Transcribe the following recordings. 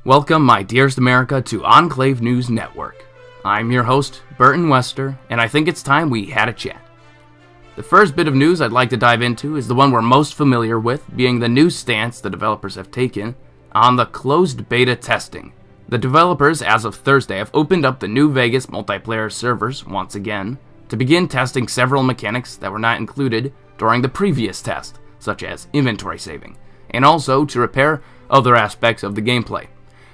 Welcome, my dearest America, to Enclave News Network. I'm your host, Burton Wester, and I think it's time we had a chat. The first bit of news I'd like to dive into is the one we're most familiar with, being the new stance the developers have taken on the closed beta testing. The developers, as of Thursday, have opened up the New Vegas multiplayer servers once again to begin testing several mechanics that were not included during the previous test, such as inventory saving, and also to repair other aspects of the gameplay.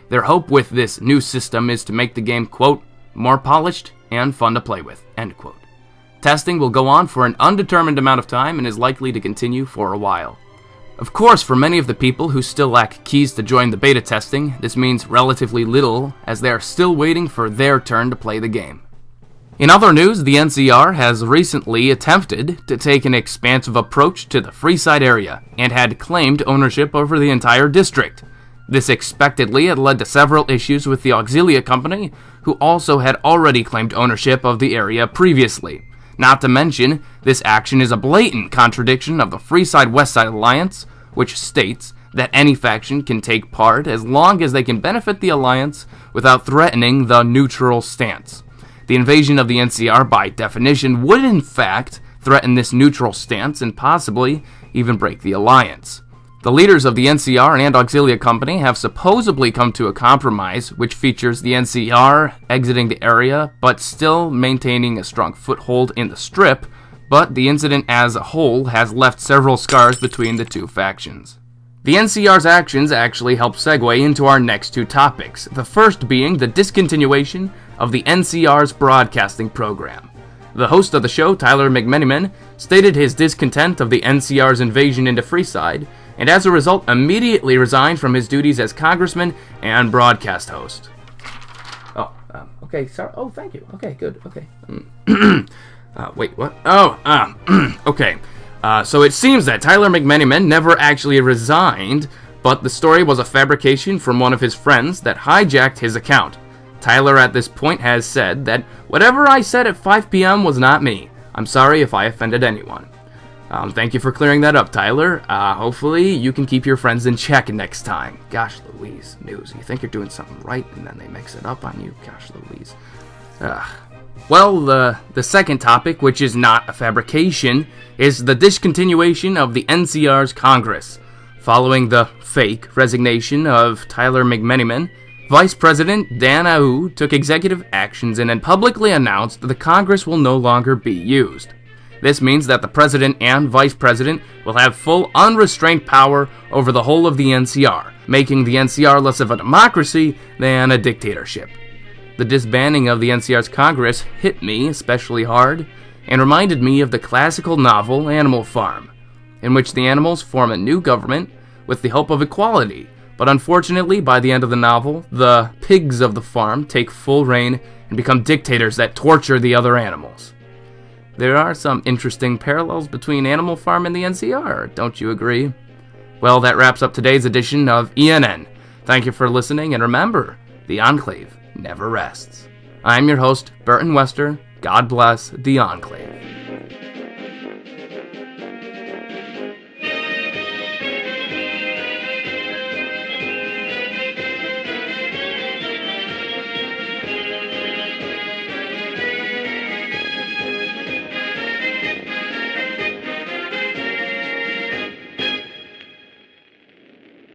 Their hope with this new system is to make the game, quote, more polished and fun to play with, end quote. Testing will go on for an undetermined amount of time and is likely to continue for a while. Of course, for many of the people who still lack keys to join the beta testing, this means relatively little, as they are still waiting for their turn to play the game. In other news, the NCR has recently attempted to take an expansive approach to the Freeside area and had claimed ownership over the entire district. This expectedly had led to several issues with the Auxilia company, who also had already claimed ownership of the area previously. Not to mention, this action is a blatant contradiction of the Freeside-Westside Alliance, which states that any faction can take part as long as they can benefit the Alliance without threatening the neutral stance. The invasion of the NCR, by definition, would in fact threaten this neutral stance and possibly even break the Alliance. The leaders of the NCR and Auxilia company have supposedly come to a compromise which features the NCR exiting the area but still maintaining a strong foothold in the Strip, but the incident as a whole has left several scars between the two factions. The NCR's actions actually help segue into our next two topics, the first being the discontinuation of the NCR's broadcasting program. The host of the show, Tyler McMenamin, stated his discontent of the NCR's invasion into Freeside, and as a result immediately resigned from his duties as congressman and broadcast host. Okay, sorry. Oh, thank you. Okay, good. Okay. Wait, what? Okay. So it seems that Tyler McMenamin never actually resigned, but the story was a fabrication from one of his friends that hijacked his account. Tyler at this point has said that whatever I said at 5 p.m. was not me. I'm sorry if I offended anyone. Thank you for clearing that up, Tyler. Hopefully you can keep your friends in check next time. Gosh Louise, news. You think you're doing something right and then they mix it up on you? Gosh Louise. Well, the second topic, which is not a fabrication, is the discontinuation of the NCR's Congress. Following the fake resignation of Tyler McMenamin, Vice President Dan Au took executive actions and then publicly announced that the Congress will no longer be used. This means that the President and Vice President will have full unrestrained power over the whole of the NCR, making the NCR less of a democracy than a dictatorship. The disbanding of the NCR's Congress hit me especially hard and reminded me of the classical novel Animal Farm, in which the animals form a new government with the hope of equality, but unfortunately by the end of the novel, the pigs of the farm take full reign and become dictators that torture the other animals. There are some interesting parallels between Animal Farm and the NCR, don't you agree? Well, that wraps up today's edition of ENN. Thank you for listening, and remember, the Enclave never rests. I'm your host, Burton Wester. God bless the Enclave.